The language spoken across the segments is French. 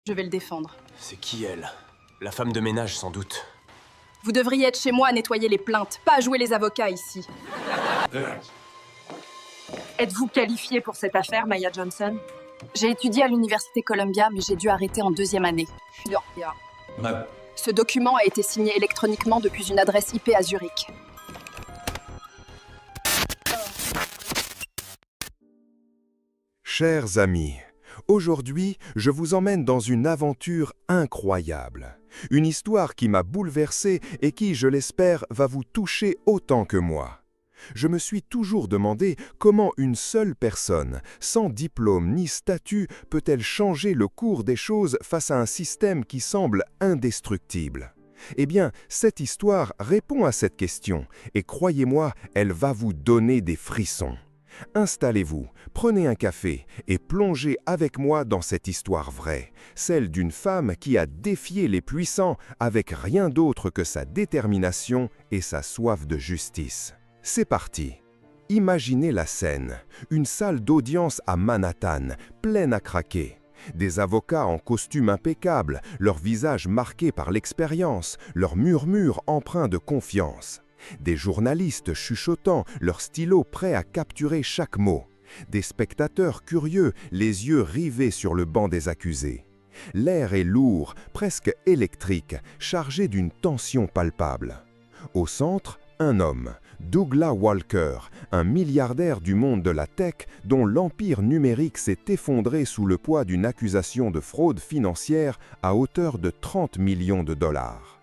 Je vais le défendre. C'est qui elle? La femme de ménage, sans doute. Vous devriez être chez moi à nettoyer les plaintes, pas à jouer les avocats ici. Êtes-vous qualifiée pour cette affaire, Maya Johnson? J'ai étudié à l'université Columbia, mais j'ai dû arrêter en 2e année. Ce document a été signé électroniquement depuis une adresse IP à Zurich. Chers amis, aujourd'hui, je vous emmène dans une aventure incroyable. Une histoire qui m'a bouleversé et qui, je l'espère, va vous toucher autant que moi. Je me suis toujours demandé comment une seule personne, sans diplôme ni statut, peut-elle changer le cours des choses face à un système qui semble indestructible. Eh bien, cette histoire répond à cette question, et croyez-moi, elle va vous donner des frissons. Installez-vous, prenez un café et plongez avec moi dans cette histoire vraie, celle d'une femme qui a défié les puissants avec rien d'autre que sa détermination et sa soif de justice. C'est parti. Imaginez la scène, une salle d'audience à Manhattan, pleine à craquer. Des avocats en costume impeccable, leurs visages marqués par l'expérience, leurs murmures empreints de confiance. Des journalistes chuchotant, leurs stylos prêts à capturer chaque mot. Des spectateurs curieux, les yeux rivés sur le banc des accusés. L'air est lourd, presque électrique, chargé d'une tension palpable. Au centre, un homme, Douglas Walker, un milliardaire du monde de la tech dont l'empire numérique s'est effondré sous le poids d'une accusation de fraude financière à hauteur de 30 millions de dollars.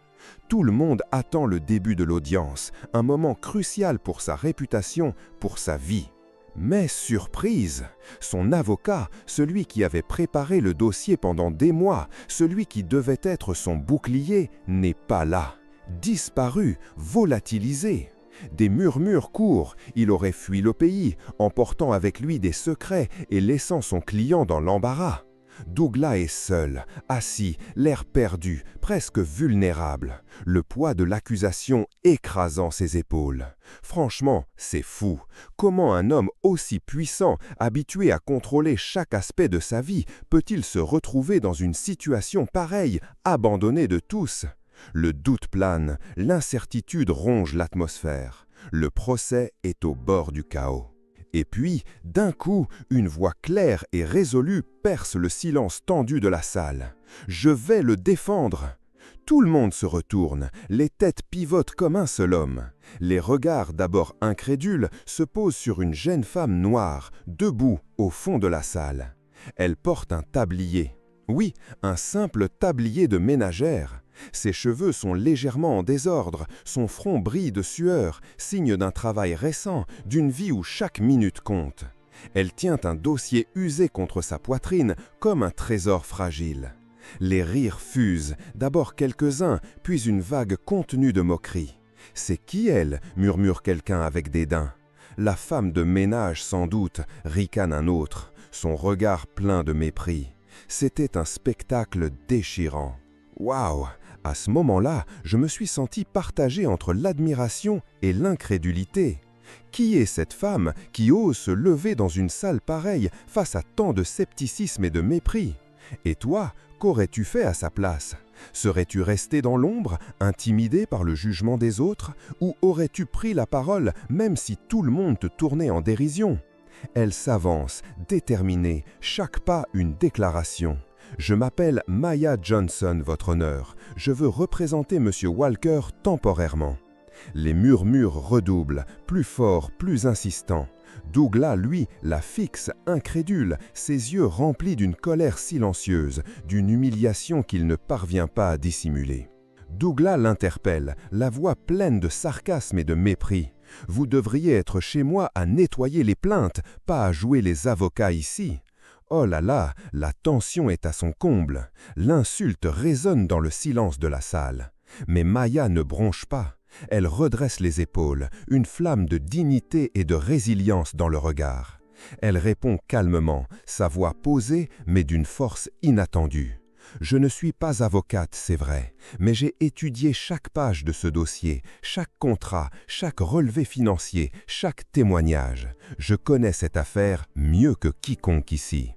Tout le monde attend le début de l'audience, un moment crucial pour sa réputation, pour sa vie. Mais surprise, son avocat, celui qui avait préparé le dossier pendant des mois, celui qui devait être son bouclier, n'est pas là. Disparu, volatilisé. Des murmures courent, il aurait fui le pays, emportant avec lui des secrets et laissant son client dans l'embarras. Douglas est seul, assis, l'air perdu, presque vulnérable, le poids de l'accusation écrasant ses épaules. Franchement, c'est fou. Comment un homme aussi puissant, habitué à contrôler chaque aspect de sa vie, peut-il se retrouver dans une situation pareille, abandonné de tous ? Le doute plane, l'incertitude ronge l'atmosphère. Le procès est au bord du chaos. Et puis, d'un coup, une voix claire et résolue perce le silence tendu de la salle. « Je vais le défendre !» Tout le monde se retourne, les têtes pivotent comme un seul homme. Les regards, d'abord incrédules, se posent sur une jeune femme noire, debout au fond de la salle. Elle porte un tablier. Oui, un simple tablier de ménagère. Ses cheveux sont légèrement en désordre, son front brille de sueur, signe d'un travail récent, d'une vie où chaque minute compte. Elle tient un dossier usé contre sa poitrine comme un trésor fragile. Les rires fusent, d'abord quelques-uns, puis une vague contenue de moquerie. « C'est qui elle » murmure quelqu'un avec dédain. « La femme de ménage sans doute » ricane un autre, son regard plein de mépris. C'était un spectacle déchirant. Waouh! À ce moment-là, je me suis senti partagé entre l'admiration et l'incrédulité. Qui est cette femme qui ose se lever dans une salle pareille face à tant de scepticisme et de mépris? Et toi, qu'aurais-tu fait à sa place? Serais-tu resté dans l'ombre, intimidé par le jugement des autres, ou aurais-tu pris la parole même si tout le monde te tournait en dérision? Elle s'avance, déterminée, chaque pas une déclaration. Je m'appelle Maya Johnson, votre honneur. Je veux représenter M. Walker temporairement. Les murmures redoublent, plus forts, plus insistants. Douglas, lui, la fixe, incrédule, ses yeux remplis d'une colère silencieuse, d'une humiliation qu'il ne parvient pas à dissimuler. Douglas l'interpelle, la voix pleine de sarcasme et de mépris. « Vous devriez être chez moi à nettoyer les plaintes, pas à jouer les avocats ici. » Oh là là, la tension est à son comble. L'insulte résonne dans le silence de la salle. Mais Maya ne bronche pas. Elle redresse les épaules, une flamme de dignité et de résilience dans le regard. Elle répond calmement, sa voix posée, mais d'une force inattendue. Je ne suis pas avocate, c'est vrai, mais j'ai étudié chaque page de ce dossier, chaque contrat, chaque relevé financier, chaque témoignage. Je connais cette affaire mieux que quiconque ici.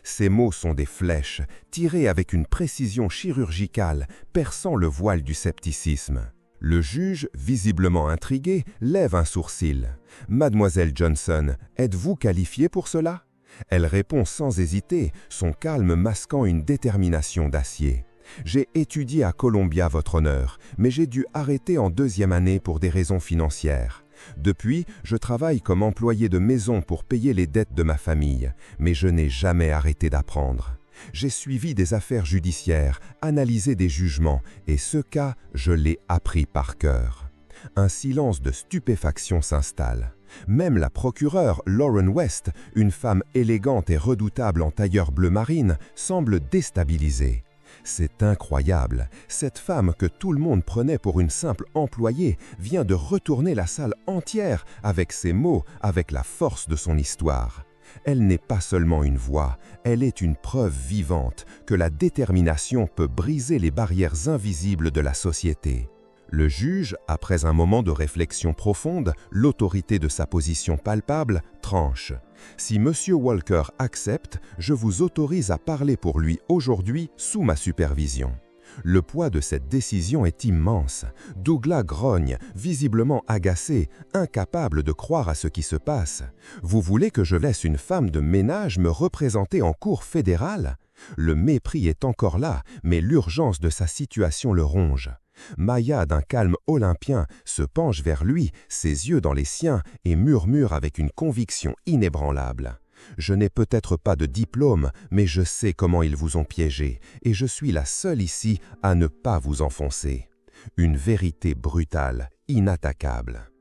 Ces mots sont des flèches, tirées avec une précision chirurgicale, perçant le voile du scepticisme. Le juge, visiblement intrigué, lève un sourcil. « Mademoiselle Johnson, êtes-vous qualifiée pour cela ?» Elle répond sans hésiter, son calme masquant une détermination d'acier. « J'ai étudié à Columbia, votre honneur, mais j'ai dû arrêter en deuxième année pour des raisons financières. Depuis, je travaille comme employé de maison pour payer les dettes de ma famille, mais je n'ai jamais arrêté d'apprendre. J'ai suivi des affaires judiciaires, analysé des jugements, et ce cas, je l'ai appris par cœur. » Un silence de stupéfaction s'installe. Même la procureure Lauren West, une femme élégante et redoutable en tailleur bleu marine, semble déstabilisée. C'est incroyable, cette femme que tout le monde prenait pour une simple employée vient de retourner la salle entière avec ses mots, avec la force de son histoire. Elle n'est pas seulement une voix, elle est une preuve vivante que la détermination peut briser les barrières invisibles de la société. Le juge, après un moment de réflexion profonde, l'autorité de sa position palpable, tranche. Si M. Walker accepte, je vous autorise à parler pour lui aujourd'hui sous ma supervision. Le poids de cette décision est immense. Douglas grogne, visiblement agacé, incapable de croire à ce qui se passe. Vous voulez que je laisse une femme de ménage me représenter en cour fédérale? Le mépris est encore là, mais l'urgence de sa situation le ronge. Maya, d'un calme olympien, se penche vers lui, ses yeux dans les siens, et murmure avec une conviction inébranlable. « Je n'ai peut-être pas de diplôme, mais je sais comment ils vous ont piégé, et je suis la seule ici à ne pas vous enfoncer. » Une vérité brutale, inattaquable.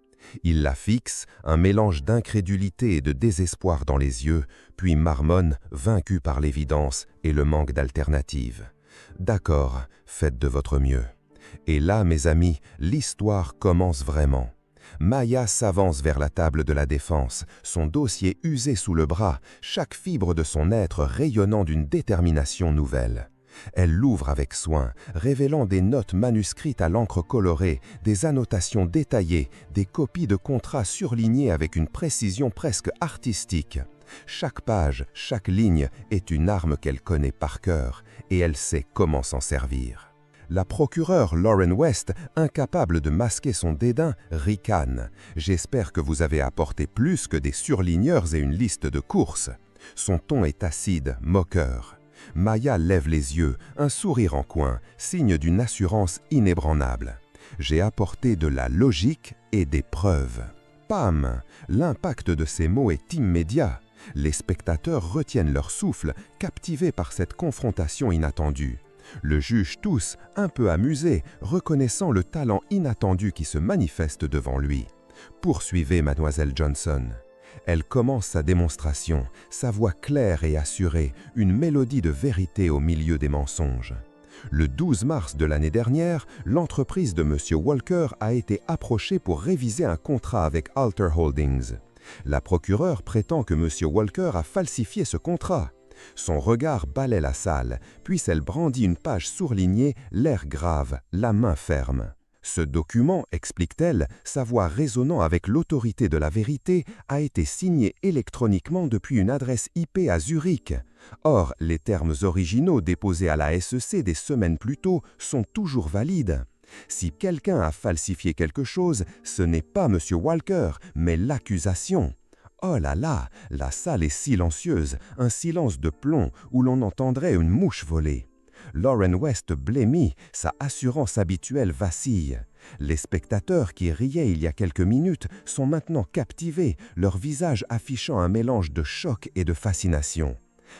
Il la fixe, un mélange d'incrédulité et de désespoir dans les yeux, puis marmonne, vaincu par l'évidence et le manque d'alternative. « D'accord, faites de votre mieux. » Et là, mes amis, l'histoire commence vraiment. Maya s'avance vers la table de la défense, son dossier usé sous le bras, chaque fibre de son être rayonnant d'une détermination nouvelle. Elle l'ouvre avec soin, révélant des notes manuscrites à l'encre colorée, des annotations détaillées, des copies de contrats surlignés avec une précision presque artistique. Chaque page, chaque ligne est une arme qu'elle connaît par cœur, et elle sait comment s'en servir. La procureure Lauren West, incapable de masquer son dédain, ricane. « J'espère que vous avez apporté plus que des surligneurs et une liste de courses. » Son ton est acide, moqueur. Maya lève les yeux, un sourire en coin, signe d'une assurance inébranlable. « J'ai apporté de la logique et des preuves. » Pam! L'impact de ces mots est immédiat. Les spectateurs retiennent leur souffle, captivés par cette confrontation inattendue. Le juge tousse, un peu amusé, reconnaissant le talent inattendu qui se manifeste devant lui. « Poursuivez, mademoiselle Johnson. » Elle commence sa démonstration, sa voix claire et assurée, une mélodie de vérité au milieu des mensonges. Le 12 mars de l'année dernière, l'entreprise de M. Walker a été approchée pour réviser un contrat avec Alter Holdings. La procureure prétend que M. Walker a falsifié ce contrat. Son regard balaie la salle, puis elle brandit une page surlignée, l'air grave, la main ferme. Ce document, explique-t-elle, sa voix résonnant avec l'autorité de la vérité, a été signé électroniquement depuis une adresse IP à Zurich. Or, les termes originaux déposés à la SEC des semaines plus tôt sont toujours valides. Si quelqu'un a falsifié quelque chose, ce n'est pas M. Walker, mais l'accusation. Oh là là, la salle est silencieuse, un silence de plomb où l'on entendrait une mouche voler. Lauren West blêmit, sa assurance habituelle vacille. Les spectateurs qui riaient il y a quelques minutes sont maintenant captivés, leur visage affichant un mélange de choc et de fascination.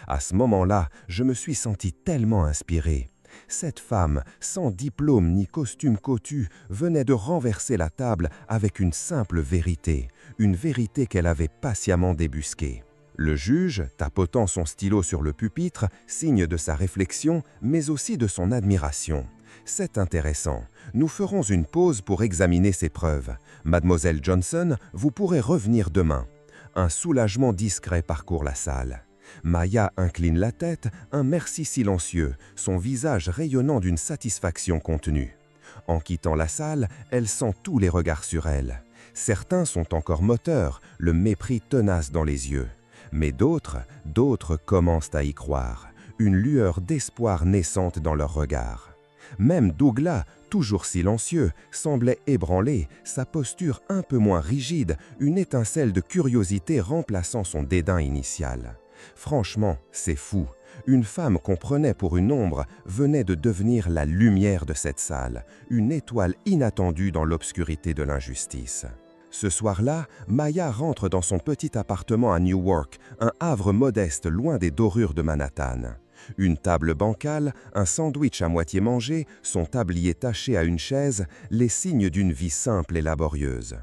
À ce moment-là, je me suis senti tellement inspiré. Cette femme, sans diplôme ni costume cotu, venait de renverser la table avec une simple vérité, une vérité qu'elle avait patiemment débusquée. Le juge, tapotant son stylo sur le pupitre, signe de sa réflexion, mais aussi de son admiration. C'est intéressant. Nous ferons une pause pour examiner ces preuves. Mademoiselle Johnson, vous pourrez revenir demain. Un soulagement discret parcourt la salle. Maya incline la tête, un merci silencieux, son visage rayonnant d'une satisfaction contenue. En quittant la salle, elle sent tous les regards sur elle. Certains sont encore moteurs, le mépris tenace dans les yeux. Mais d'autres commencent à y croire, une lueur d'espoir naissante dans leur regard. Même Douglas, toujours silencieux, semblait ébranlé, sa posture un peu moins rigide, une étincelle de curiosité remplaçant son dédain initial. Franchement, c'est fou. Une femme qu'on prenait pour une ombre venait de devenir la lumière de cette salle, une étoile inattendue dans l'obscurité de l'injustice. Ce soir-là, Maya rentre dans son petit appartement à Newark, un havre modeste loin des dorures de Manhattan. Une table bancale, un sandwich à moitié mangé, son tablier taché à une chaise, les signes d'une vie simple et laborieuse.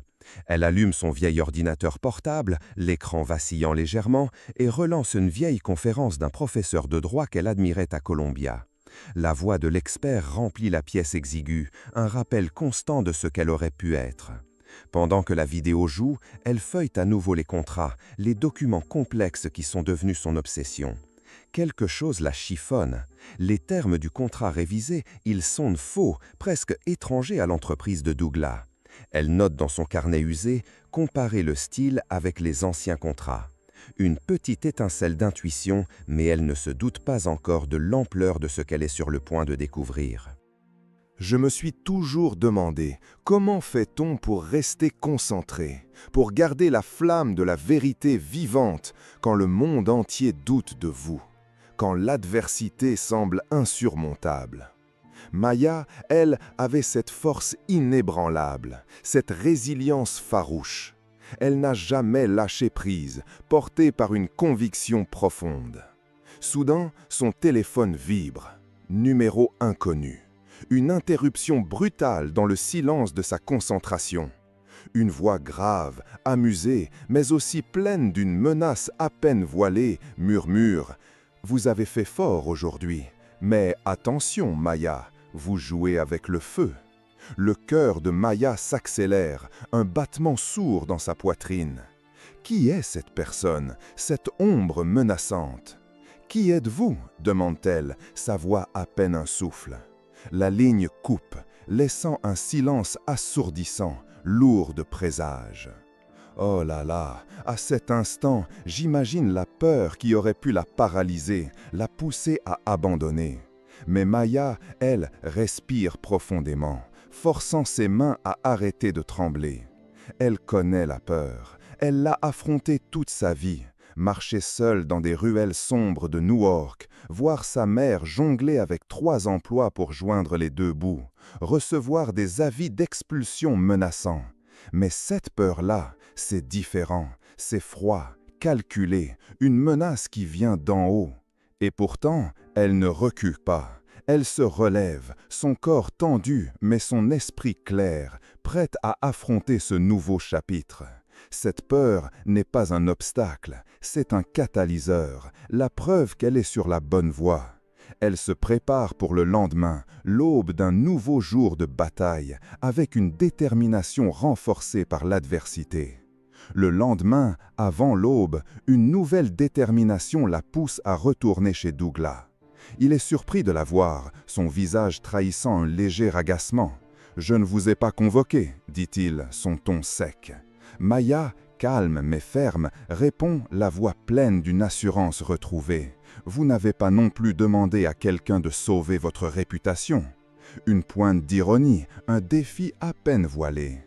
Elle allume son vieil ordinateur portable, l'écran vacillant légèrement, et relance une vieille conférence d'un professeur de droit qu'elle admirait à Columbia. La voix de l'expert remplit la pièce exiguë, un rappel constant de ce qu'elle aurait pu être. Pendant que la vidéo joue, elle feuille à nouveau les contrats, les documents complexes qui sont devenus son obsession. Quelque chose la chiffonne. Les termes du contrat révisé, ils sonnent faux, presque étrangers à l'entreprise de Douglas. Elle note dans son carnet usé « Comparer le style avec les anciens contrats ». Une petite étincelle d'intuition, mais elle ne se doute pas encore de l'ampleur de ce qu'elle est sur le point de découvrir. Je me suis toujours demandé, comment fait-on pour rester concentré, pour garder la flamme de la vérité vivante quand le monde entier doute de vous, quand l'adversité semble insurmontable. Maya, elle, avait cette force inébranlable, cette résilience farouche. Elle n'a jamais lâché prise, portée par une conviction profonde. Soudain, son téléphone vibre. Numéro inconnu. Une interruption brutale dans le silence de sa concentration. Une voix grave, amusée, mais aussi pleine d'une menace à peine voilée, murmure « Vous avez fait fort aujourd'hui, mais attention, Maya, vous jouez avec le feu. » Le cœur de Maya s'accélère, un battement sourd dans sa poitrine. Qui est cette personne, cette ombre menaçante? Qui êtes-vous? Demande-t-elle, sa voix à peine un souffle. La ligne coupe, laissant un silence assourdissant, lourd de présages. Oh là là, à cet instant, j'imagine la peur qui aurait pu la paralyser, la pousser à abandonner. Mais Maya, elle, respire profondément, forçant ses mains à arrêter de trembler. Elle connaît la peur, elle l'a affrontée toute sa vie. Marcher seule dans des ruelles sombres de Newark, voir sa mère jongler avec 3 emplois pour joindre les 2 bouts, recevoir des avis d'expulsion menaçants. Mais cette peur-là, c'est différent, c'est froid, calculé, une menace qui vient d'en haut. Et pourtant, elle ne recule pas. Elle se relève, son corps tendu, mais son esprit clair, prête à affronter ce nouveau chapitre. Cette peur n'est pas un obstacle, c'est un catalyseur, la preuve qu'elle est sur la bonne voie. Elle se prépare pour le lendemain, l'aube d'un nouveau jour de bataille, avec une détermination renforcée par l'adversité. Le lendemain, avant l'aube, une nouvelle détermination la pousse à retourner chez Douglas. Il est surpris de la voir, son visage trahissant un léger agacement. « Je ne vous ai pas convoqué, » dit-il, son ton sec. Maya, calme mais ferme, répond, la voix pleine d'une assurance retrouvée. « Vous n'avez pas non plus demandé à quelqu'un de sauver votre réputation. » Une pointe d'ironie, un défi à peine voilé.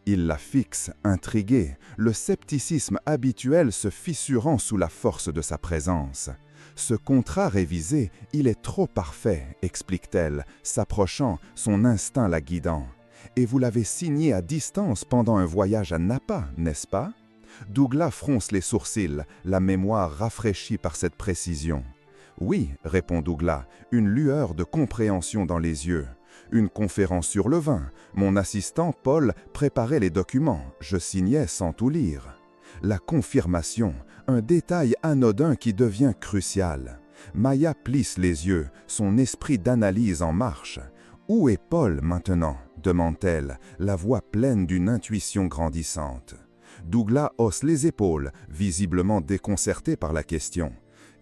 Il la fixe, intrigué, le scepticisme habituel se fissurant sous la force de sa présence. « Ce contrat révisé, il est trop parfait, » explique-t-elle, s'approchant, son instinct la guidant. « Et vous l'avez signé à distance pendant un voyage à Napa, n'est-ce pas ?» Douglas fronce les sourcils, la mémoire rafraîchie par cette précision. « Oui, » répond Douglas, une lueur de compréhension dans les yeux. « Une conférence sur le vin. Mon assistant, Paul, préparait les documents. Je signais sans tout lire. » La confirmation, un détail anodin qui devient crucial. Maya plisse les yeux, son esprit d'analyse en marche. « Où est Paul maintenant ?» demande-t-elle, la voix pleine d'une intuition grandissante. Douglas hausse les épaules, visiblement déconcerté par la question.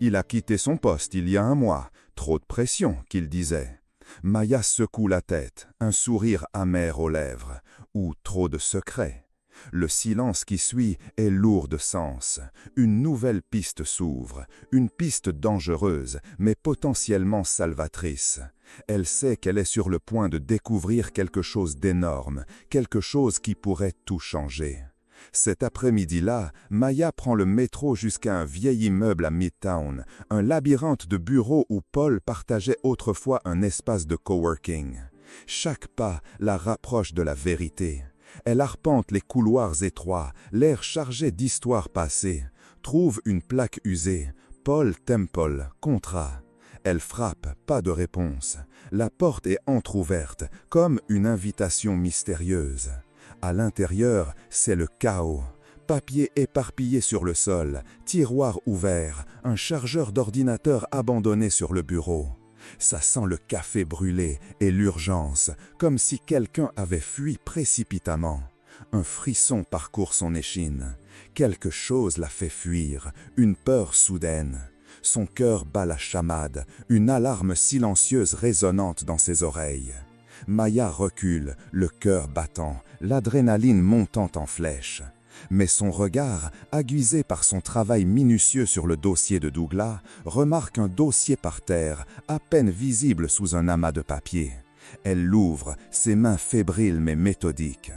Il a quitté son poste il y a 1 mois. Trop de pression, qu'il disait. Maya secoue la tête, un sourire amer aux lèvres. Ou trop de secrets. Le silence qui suit est lourd de sens. Une nouvelle piste s'ouvre, une piste dangereuse, mais potentiellement salvatrice. Elle sait qu'elle est sur le point de découvrir quelque chose d'énorme, quelque chose qui pourrait tout changer. Cet après-midi-là, Maya prend le métro jusqu'à un vieil immeuble à Midtown, un labyrinthe de bureaux où Paul partageait autrefois un espace de coworking. Chaque pas la rapproche de la vérité. Elle arpente les couloirs étroits, l'air chargé d'histoires passées, trouve une plaque usée, Paul Temple, contrat. Elle frappe, pas de réponse. La porte est entr'ouverte, comme une invitation mystérieuse. À l'intérieur, c'est le chaos. Papier éparpillé sur le sol, tiroirs ouverts, un chargeur d'ordinateur abandonné sur le bureau. Ça sent le café brûlé et l'urgence, comme si quelqu'un avait fui précipitamment. Un frisson parcourt son échine. Quelque chose la fait fuir, une peur soudaine. Son cœur bat la chamade, une alarme silencieuse résonnante dans ses oreilles. Maya recule, le cœur battant, l'adrénaline montant en flèche. Mais son regard, aiguisé par son travail minutieux sur le dossier de Douglas, remarque un dossier par terre, à peine visible sous un amas de papier. Elle l'ouvre, ses mains fébriles mais méthodiques.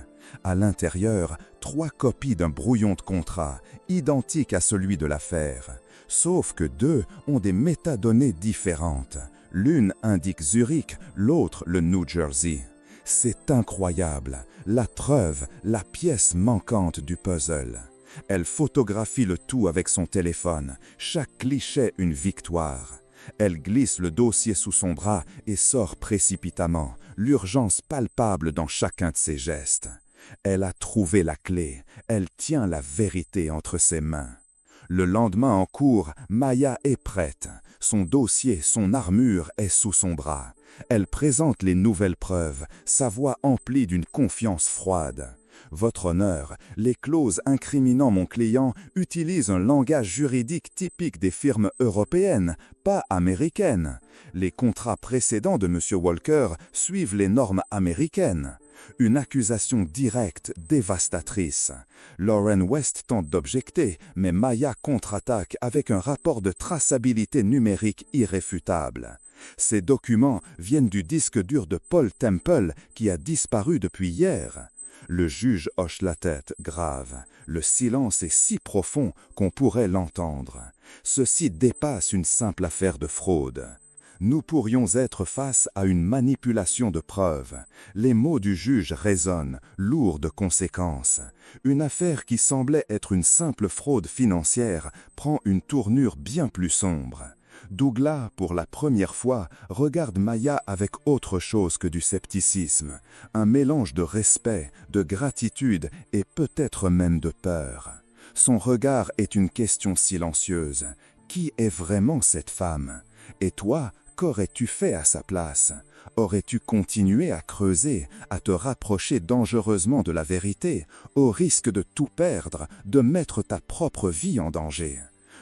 À l'intérieur, 3 copies d'un brouillon de contrat, identique à celui de l'affaire. Sauf que 2 ont des métadonnées différentes. L'une indique Zurich, l'autre le New Jersey. C'est incroyable, la treuve, la pièce manquante du puzzle. Elle photographie le tout avec son téléphone, chaque cliché une victoire. Elle glisse le dossier sous son bras et sort précipitamment, l'urgence palpable dans chacun de ses gestes. Elle a trouvé la clé, elle tient la vérité entre ses mains. Le lendemain en cours, Maya est prête. Son dossier, son armure est sous son bras. Elle présente les nouvelles preuves, sa voix emplie d'une confiance froide. Votre honneur, les clauses incriminant mon client utilisent un langage juridique typique des firmes européennes, pas américaines. Les contrats précédents de M. Walker suivent les normes américaines. Une accusation directe, dévastatrice. Lauren West tente d'objecter, mais Maya contre-attaque avec un rapport de traçabilité numérique irréfutable. Ces documents viennent du disque dur de Paul Temple qui a disparu depuis hier. Le juge hoche la tête, grave. Le silence est si profond qu'on pourrait l'entendre. Ceci dépasse une simple affaire de fraude. Nous pourrions être face à une manipulation de preuves. Les mots du juge résonnent, lourds de conséquences. Une affaire qui semblait être une simple fraude financière prend une tournure bien plus sombre. Douglas, pour la première fois, regarde Maya avec autre chose que du scepticisme, un mélange de respect, de gratitude et peut-être même de peur. Son regard est une question silencieuse. Qui est vraiment cette femme? Et toi, qu'aurais-tu fait à sa place? Aurais-tu continué à creuser, à te rapprocher dangereusement de la vérité, au risque de tout perdre, de mettre ta propre vie en danger?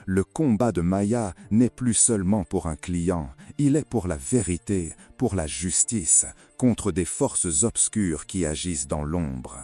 Le combat de Maya n'est plus seulement pour un client, il est pour la vérité, pour la justice, contre des forces obscures qui agissent dans l'ombre.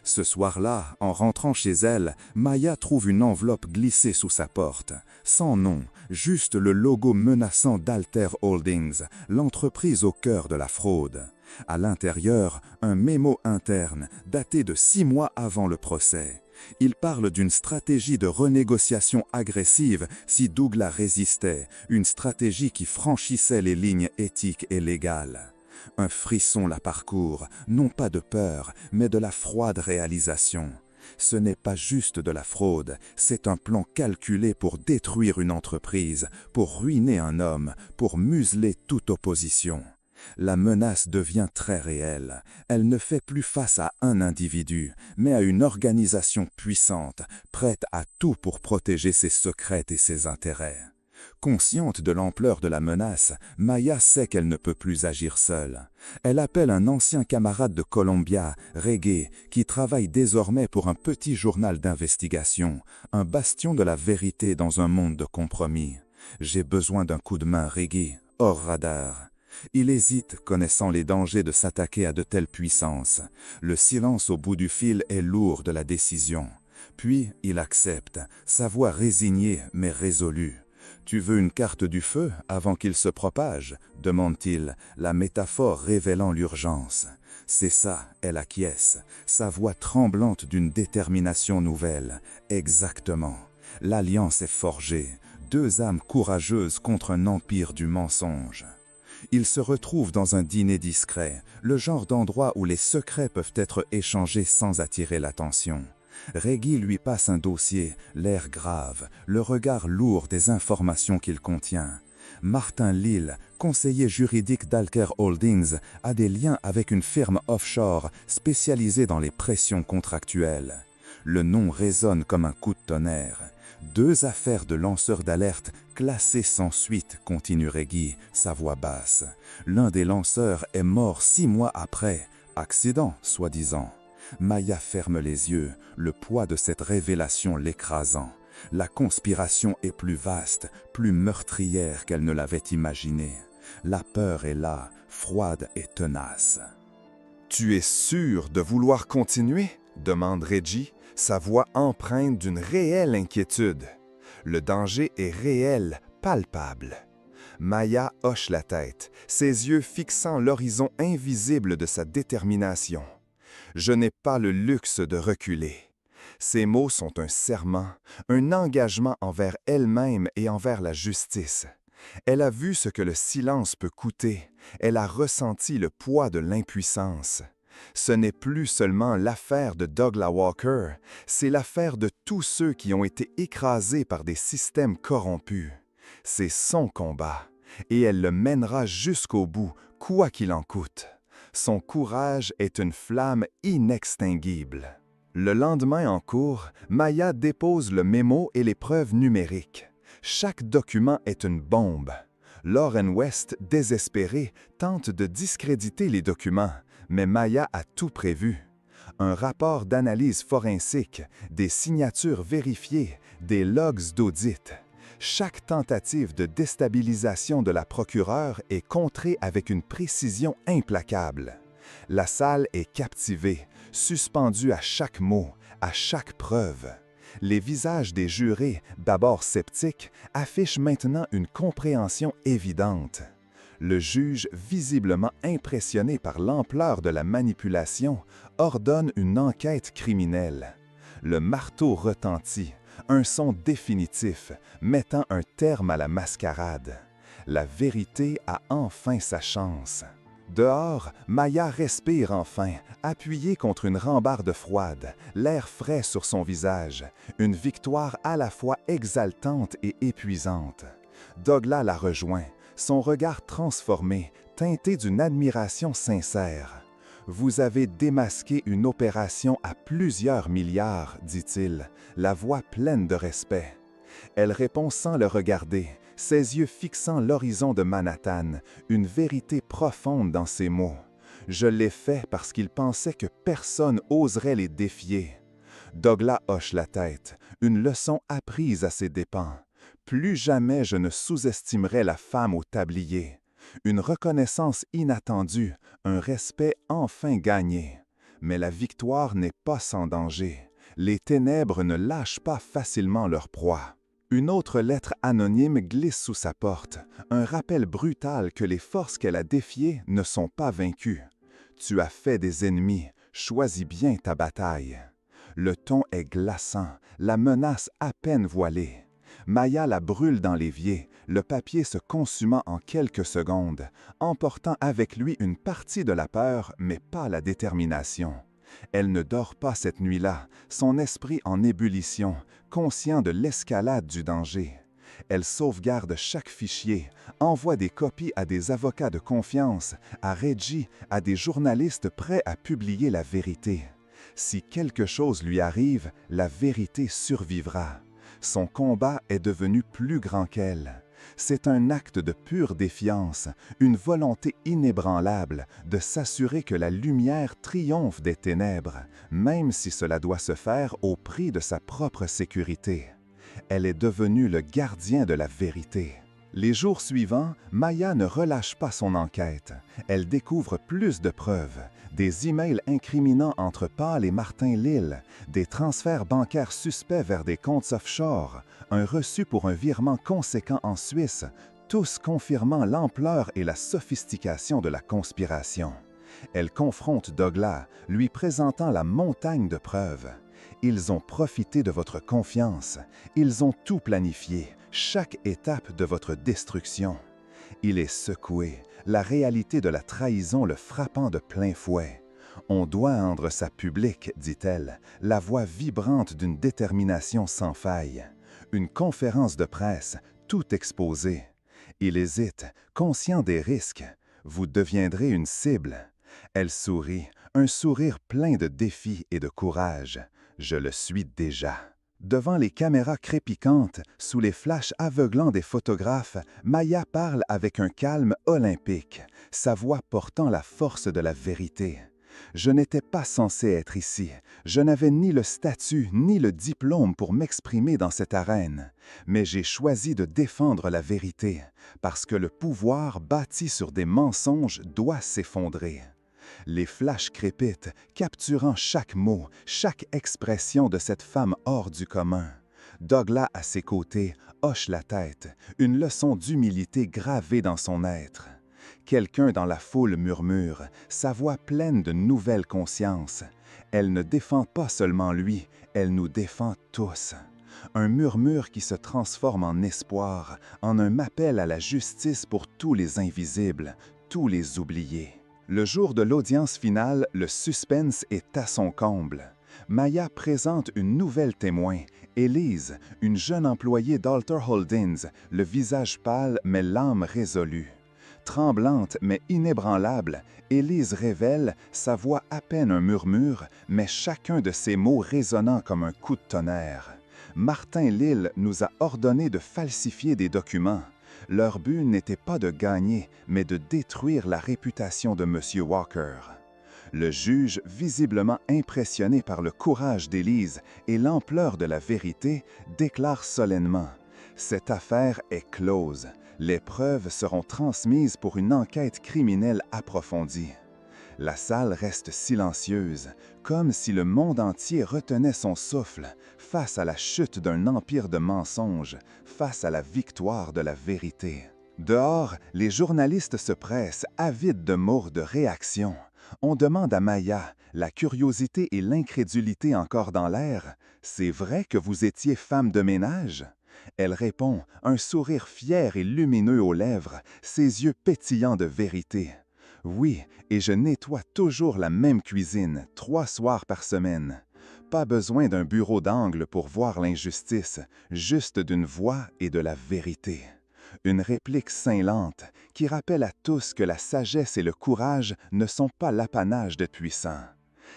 Ce soir-là, en rentrant chez elle, Maya trouve une enveloppe glissée sous sa porte. Sans nom, juste le logo menaçant d'Alter Holdings, l'entreprise au cœur de la fraude. À l'intérieur, un mémo interne, daté de 6 mois avant le procès. Il parle d'une stratégie de renégociation agressive si Douglas résistait, une stratégie qui franchissait les lignes éthiques et légales. Un frisson la parcourt, non pas de peur, mais de la froide réalisation. Ce n'est pas juste de la fraude, c'est un plan calculé pour détruire une entreprise, pour ruiner un homme, pour museler toute opposition. La menace devient très réelle. Elle ne fait plus face à un individu, mais à une organisation puissante, prête à tout pour protéger ses secrets et ses intérêts. Consciente de l'ampleur de la menace, Maya sait qu'elle ne peut plus agir seule. Elle appelle un ancien camarade de Columbia, Reggie, qui travaille désormais pour un petit journal d'investigation, un bastion de la vérité dans un monde de compromis. « J'ai besoin d'un coup de main, Reggie, hors radar. » Il hésite, connaissant les dangers de s'attaquer à de telles puissances. Le silence au bout du fil est lourd de la décision. Puis, il accepte, sa voix résignée mais résolue. « Tu veux une carte du feu avant qu'il se propage ?» demande-t-il, la métaphore révélant l'urgence. C'est ça, elle acquiesce, sa voix tremblante d'une détermination nouvelle. Exactement. L'alliance est forgée, deux âmes courageuses contre un empire du mensonge. Ils se retrouvent dans un dîner discret, le genre d'endroit où les secrets peuvent être échangés sans attirer l'attention. Reggie lui passe un dossier, l'air grave, le regard lourd des informations qu'il contient. Martin Lille, conseiller juridique d'Alker Holdings, a des liens avec une firme offshore spécialisée dans les pressions contractuelles. Le nom résonne comme un coup de tonnerre. Deux affaires de lanceurs d'alerte classées sans suite, continue Reggie, sa voix basse. L'un des lanceurs est mort 6 mois après, accident, soi-disant. Maya ferme les yeux, le poids de cette révélation l'écrasant. La conspiration est plus vaste, plus meurtrière qu'elle ne l'avait imaginé. La peur est là, froide et tenace. « Tu es sûr de vouloir continuer ?» demande Reggie, sa voix empreinte d'une réelle inquiétude. Le danger est réel, palpable. Maya hoche la tête, ses yeux fixant l'horizon invisible de sa détermination. « Je n'ai pas le luxe de reculer. » Ces mots sont un serment, un engagement envers elle-même et envers la justice. Elle a vu ce que le silence peut coûter, elle a ressenti le poids de l'impuissance. Ce n'est plus seulement l'affaire de Douglas Walker, c'est l'affaire de tous ceux qui ont été écrasés par des systèmes corrompus. C'est son combat, et elle le mènera jusqu'au bout, quoi qu'il en coûte. Son courage est une flamme inextinguible. Le lendemain en cours, Maya dépose le mémo et les preuves numériques. Chaque document est une bombe. Lauren West, désespérée, tente de discréditer les documents, mais Maya a tout prévu. Un rapport d'analyse forensique, des signatures vérifiées, des logs d'audit. Chaque tentative de déstabilisation de la procureure est contrée avec une précision implacable. La salle est captivée, suspendue à chaque mot, à chaque preuve. Les visages des jurés, d'abord sceptiques, affichent maintenant une compréhension évidente. Le juge, visiblement impressionné par l'ampleur de la manipulation, ordonne une enquête criminelle. Le marteau retentit, un son définitif, mettant un terme à la mascarade. La vérité a enfin sa chance. Dehors, Maya respire enfin, appuyée contre une rambarde froide, l'air frais sur son visage, une victoire à la fois exaltante et épuisante. Douglas la rejoint, son regard transformé, teinté d'une admiration sincère. « Vous avez démasqué une opération à plusieurs milliards, dit-il, la voix pleine de respect. » Elle répond sans le regarder, ses yeux fixant l'horizon de Manhattan, une vérité profonde dans ses mots. « Je l'ai fait parce qu'il pensait que personne oserait les défier. » Douglas hoche la tête, une leçon apprise à ses dépens. « Plus jamais je ne sous-estimerai la femme au tablier. » Une reconnaissance inattendue, un respect enfin gagné. Mais la victoire n'est pas sans danger. Les ténèbres ne lâchent pas facilement leur proie. Une autre lettre anonyme glisse sous sa porte, un rappel brutal que les forces qu'elle a défiées ne sont pas vaincues. Tu as fait des ennemis, choisis bien ta bataille. Le ton est glaçant, la menace à peine voilée. Maya la brûle dans l'évier, le papier se consumant en quelques secondes, emportant avec lui une partie de la peur, mais pas la détermination. Elle ne dort pas cette nuit-là, son esprit en ébullition, conscient de l'escalade du danger. Elle sauvegarde chaque fichier, envoie des copies à des avocats de confiance, à Reggie, à des journalistes prêts à publier la vérité. Si quelque chose lui arrive, la vérité survivra. Son combat est devenu plus grand qu'elle. C'est un acte de pure défiance, une volonté inébranlable de s'assurer que la lumière triomphe des ténèbres, même si cela doit se faire au prix de sa propre sécurité. Elle est devenue le gardien de la vérité. Les jours suivants, Maya ne relâche pas son enquête. Elle découvre plus de preuves, des emails incriminants entre Paul et Martin Lille, des transferts bancaires suspects vers des comptes offshore, un reçu pour un virement conséquent en Suisse, tous confirmant l'ampleur et la sophistication de la conspiration. Elle confronte Douglas, lui présentant la montagne de preuves. Ils ont profité de votre confiance. Ils ont tout planifié, chaque étape de votre destruction. Il est secoué, la réalité de la trahison le frappant de plein fouet. On doit rendre ça public, dit-elle, la voix vibrante d'une détermination sans faille. Une conférence de presse, tout exposé. Il hésite, conscient des risques. Vous deviendrez une cible. Elle sourit, un sourire plein de défis et de courage. Je le suis déjà. Devant les caméras crépitantes, sous les flashs aveuglants des photographes, Maya parle avec un calme olympique, sa voix portant la force de la vérité. Je n'étais pas censé être ici. Je n'avais ni le statut ni le diplôme pour m'exprimer dans cette arène. Mais j'ai choisi de défendre la vérité, parce que le pouvoir bâti sur des mensonges doit s'effondrer. Les flashs crépitent, capturant chaque mot, chaque expression de cette femme hors du commun. Douglas, à ses côtés, hoche la tête, une leçon d'humilité gravée dans son être. Quelqu'un dans la foule murmure, sa voix pleine de nouvelle conscience. Elle ne défend pas seulement lui, elle nous défend tous. Un murmure qui se transforme en espoir, en un appel à la justice pour tous les invisibles, tous les oubliés. Le jour de l'audience finale, le suspense est à son comble. Maya présente une nouvelle témoin, Elise, une jeune employée d'Alter Holdings, le visage pâle mais l'âme résolue. Tremblante mais inébranlable, Elise révèle, sa voix à peine un murmure, mais chacun de ses mots résonnant comme un coup de tonnerre. Martin Lille nous a ordonné de falsifier des documents. Leur but n'était pas de gagner, mais de détruire la réputation de M. Walker. Le juge, visiblement impressionné par le courage d'Élise et l'ampleur de la vérité, déclare solennellement « Cette affaire est close. Les preuves seront transmises pour une enquête criminelle approfondie. » La salle reste silencieuse, comme si le monde entier retenait son souffle face à la chute d'un empire de mensonges, face à la victoire de la vérité. Dehors, les journalistes se pressent, avides de mots, de réactions. On demande à Maya, la curiosité et l'incrédulité encore dans l'air, « C'est vrai que vous étiez femme de ménage? » Elle répond, un sourire fier et lumineux aux lèvres, ses yeux pétillants de vérité. « Oui, et je nettoie toujours la même cuisine, 3 soirs par semaine. Pas besoin d'un bureau d'angle pour voir l'injustice, juste d'une voix et de la vérité. » Une réplique cinglante qui rappelle à tous que la sagesse et le courage ne sont pas l'apanage des puissants.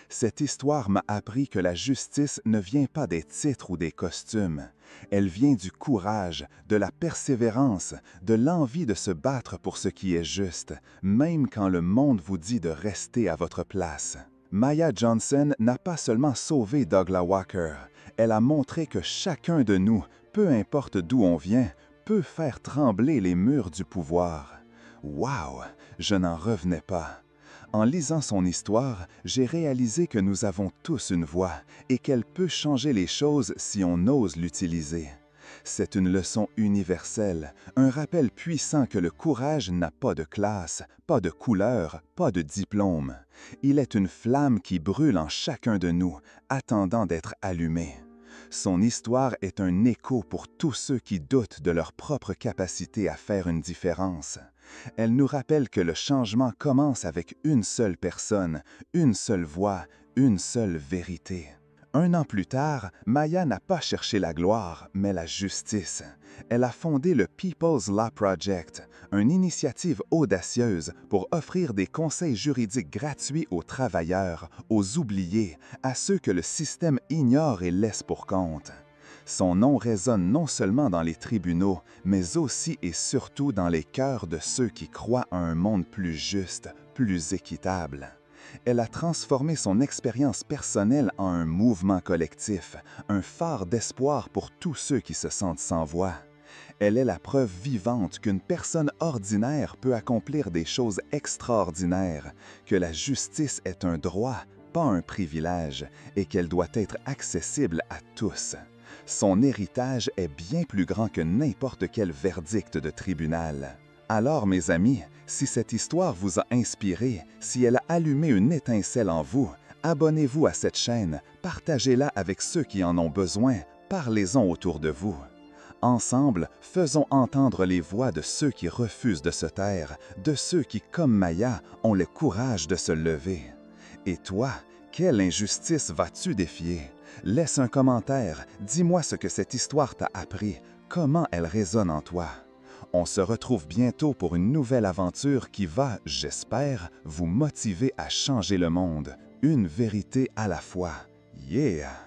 Cette histoire m'a appris que la justice ne vient pas des titres ou des costumes. Elle vient du courage, de la persévérance, de l'envie de se battre pour ce qui est juste, même quand le monde vous dit de rester à votre place. Maya Johnson n'a pas seulement sauvé Douglas Walker, elle a montré que chacun de nous, peu importe d'où on vient, peut faire trembler les murs du pouvoir. Wow! Je n'en revenais pas. En lisant son histoire, j'ai réalisé que nous avons tous une voix et qu'elle peut changer les choses si on ose l'utiliser. C'est une leçon universelle, un rappel puissant que le courage n'a pas de classe, pas de couleur, pas de diplôme. Il est une flamme qui brûle en chacun de nous, attendant d'être allumée. Son histoire est un écho pour tous ceux qui doutent de leur propre capacité à faire une différence. Elle nous rappelle que le changement commence avec une seule personne, une seule voix, une seule vérité. 1 an plus tard, Maya n'a pas cherché la gloire, mais la justice. Elle a fondé le People's Law Project, une initiative audacieuse pour offrir des conseils juridiques gratuits aux travailleurs, aux oubliés, à ceux que le système ignore et laisse pour compte. Son nom résonne non seulement dans les tribunaux, mais aussi et surtout dans les cœurs de ceux qui croient à un monde plus juste, plus équitable. Elle a transformé son expérience personnelle en un mouvement collectif, un phare d'espoir pour tous ceux qui se sentent sans voix. Elle est la preuve vivante qu'une personne ordinaire peut accomplir des choses extraordinaires, que la justice est un droit, pas un privilège, et qu'elle doit être accessible à tous. Son héritage est bien plus grand que n'importe quel verdict de tribunal. Alors, mes amis, si cette histoire vous a inspiré, si elle a allumé une étincelle en vous, abonnez-vous à cette chaîne, partagez-la avec ceux qui en ont besoin, parlez-en autour de vous. Ensemble, faisons entendre les voix de ceux qui refusent de se taire, de ceux qui, comme Maya, ont le courage de se lever. Et toi, quelle injustice vas-tu défier? Laisse un commentaire, dis-moi ce que cette histoire t'a appris, comment elle résonne en toi. On se retrouve bientôt pour une nouvelle aventure qui va, j'espère, vous motiver à changer le monde, une vérité à la fois. Yeah!